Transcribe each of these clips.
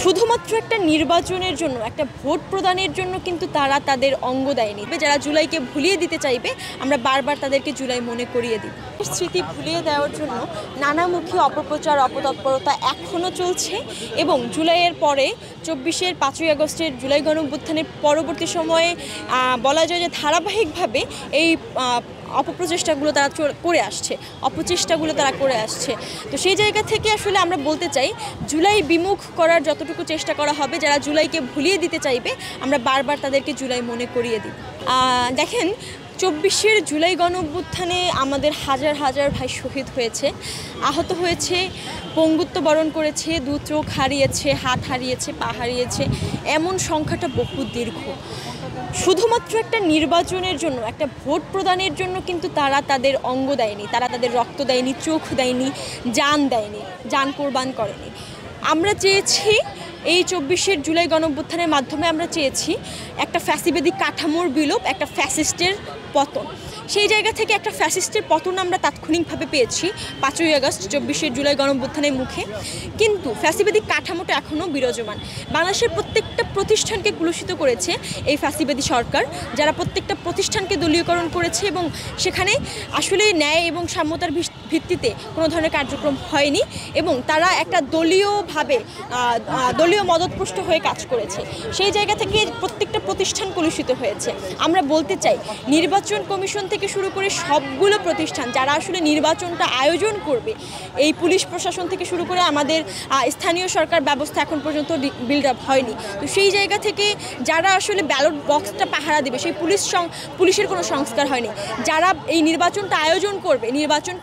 শুধুমাত্র একটা নির্বাচনের জন্য, একটা ভোট প্রদানের জন্য কিন্তু তারা তাদের অঙ্গ দেয়নি। যারা জুলাইকে ভুলিয়ে দিতে চাইবে, আমরা বারবার তাদেরকে জুলাই মনে করিয়ে দিই। স্মৃতি ভুলিয়ে দেওয়ার জন্য নানামুখী অপপ্রচার, অপতৎপরতা এখনও চলছে এবং জুলাইয়ের পরে 24-এর 5ই আগস্টের জুলাই গণঅভ্যুত্থানের পরবর্তী সময়ে বলা যায় যে ধারাবাহিকভাবে এই অপপ্রচেষ্টাগুলো তারা করে আসছে। তো সেই জায়গা থেকে আসলে আমরা বলতে চাই, জুলাই বিমুখ করার যতটুকু চেষ্টা করা হবে, যারা জুলাইকে ভুলিয়ে দিতে চাইবে, আমরা বারবার তাদেরকে জুলাই মনে করিয়ে দিই। দেখেন, 24-এর জুলাই গণঅভ্যুত্থানে আমাদের হাজার হাজার ভাই শহীদ হয়েছে, আহত হয়েছে, পঙ্গুত্ব বরণ করেছে, 2 চোখ হারিয়েছে, হাত হারিয়েছে, পা হারিয়েছে। এমন সংখ্যাটা বহু দীর্ঘ। শুধুমাত্র একটা নির্বাচনের জন্য, একটা ভোট প্রদানের জন্য কিন্তু তারা তাদের অঙ্গ দেয়নি, তারা তাদের রক্ত দেয়নি, চোখ দেয়নি, জান দেয়নি, জান কোরবান করেনি। আমরা চেয়েছি এই 24-এর জুলাই গণঅভ্যুত্থানের মাধ্যমে আমরা চেয়েছি একটা ফ্যাসিবাদী কাঠামোর বিলোপ, একটা ফ্যাসিস্টের পতন। সেই জায়গা থেকে একটা ফ্যাসিস্টের পতন আমরা তাৎক্ষণিকভাবে পেয়েছি 5ই আগস্ট 24-এর জুলাই গণঅভ্যুত্থানের মুখে। কিন্তু ফ্যাসিবাদী কাঠামোটা এখনও বিরাজমান। বাংলাদেশের প্রত্যেকটা প্রতিষ্ঠানকে কুলুষিত করেছে এই ফ্যাসিবাদী সরকার, যারা প্রত্যেকটা প্রতিষ্ঠানকে দলীয়করণ করেছে এবং সেখানে আসলে ন্যায় এবং সাম্যতার ভিত্তিতে কোনো ধরনের কার্যক্রম হয়নি এবং তারা একটা দলীয় মদতপুষ্ট হয়ে কাজ করেছে। সেই জায়গা থেকে প্রত্যেকটা প্রতিষ্ঠান কলুষিত হয়েছে। আমরা বলতে চাই, নির্বাচন কমিশন থেকে শুরু করে সবগুলো প্রতিষ্ঠান যারা আসলে নির্বাচনটা আয়োজন করবে, এই পুলিশ প্রশাসন থেকে শুরু করে আমাদের স্থানীয় সরকার ব্যবস্থা এখন পর্যন্ত বিল্ড আপ হয়নি। তো সেই জায়গা থেকে যারা আসলে ব্যালট বক্সটা পাহারা দেবে, সেই পুলিশের কোনো সংস্কার হয়নি। যারা এই নির্বাচনটা আয়োজন করবে, নির্বাচন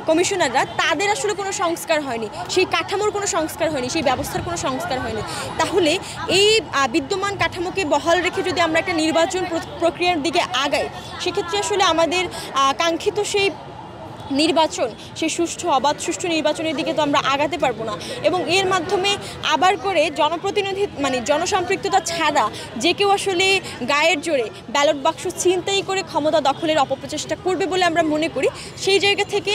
কমিশনাররা তাদের আসলে কোনো সংস্কার হয়নি, সেই কাঠামোর কোনো সংস্কার হয়নি, সেই ব্যবস্থার কোনো সংস্কার হয়নি। তাহলে এই বিদ্যমান কাঠামোকে বহাল রেখে যদি আমরা একটা নির্বাচন প্রক্রিয়ার দিকে আগাই, সেক্ষেত্রে আসলে আমাদের কাঙ্ক্ষিত সেই নির্বাচন, সেই সুষ্ঠু অবাধ সুষ্ঠু নির্বাচনের দিকে তো আমরা আগাতে পারবো না। এবং এর মাধ্যমে আবার করে জনপ্রতিনিধি জনসম্পৃক্ততা ছাড়া যে কেউ আসলে গায়ের জোরে ব্যালট বাক্স ছিনতাই করে ক্ষমতা দখলের অপপ্রচেষ্টা করবে বলে আমরা মনে করি। সেই জায়গা থেকে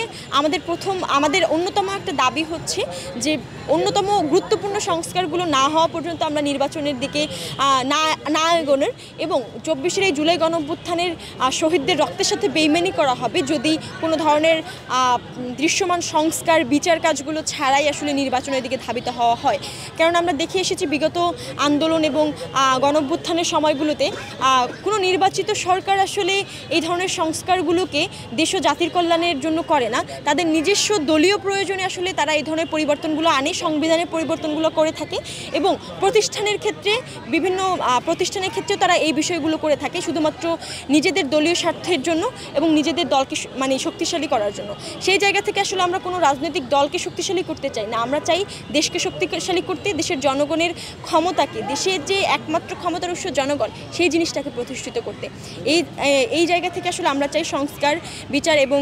আমাদের অন্যতম একটা দাবি হচ্ছে যে অন্যতম গুরুত্বপূর্ণ সংস্কারগুলো না হওয়া পর্যন্ত আমরা নির্বাচনের দিকে না এগোনোর, এবং 24-এর এই জুলাই গণঅভ্যুত্থানের শহীদদের রক্তের সাথে বেইমানি করা হবে যদি কোনো ধরনের দৃশ্যমান সংস্কার বিচার কাজগুলো ছাড়াই আসলে নির্বাচনের দিকে ধাবিত হওয়া হয়। কারণ আমরা দেখে এসেছি বিগত আন্দোলন এবং গণঅভ্যুত্থানের সময়গুলোতে কোনো নির্বাচিত সরকার আসলে এই ধরনের সংস্কারগুলোকে দেশ ও জাতির কল্যাণের জন্য করে না, তাদের নিজস্ব দলীয় প্রয়োজনে আসলে তারা এই ধরনের পরিবর্তনগুলো আনে, সংবিধানের পরিবর্তনগুলো করে থাকে এবং বিভিন্ন প্রতিষ্ঠানের ক্ষেত্রেও তারা এই বিষয়গুলো করে থাকে শুধুমাত্র নিজেদের দলীয় স্বার্থের জন্য এবং নিজেদের দলকে শক্তিশালী করার জন্য। সেই জায়গা থেকে আসলে আমরা কোনো রাজনৈতিক দলকে শক্তিশালী করতে চাই না, আমরা চাই দেশকে শক্তিশালী করতে, দেশের জনগণের ক্ষমতাকে, দেশের যে একমাত্র ক্ষমতার উৎস জনগণ, সেই জিনিসটাকে প্রতিষ্ঠিত করতে। এই জায়গা থেকে আসলে আমরা চাই সংস্কার, বিচার এবং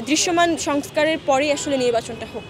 দৃশ্যমান সংস্কারের পরেই আসলে নির্বাচনটা হোক।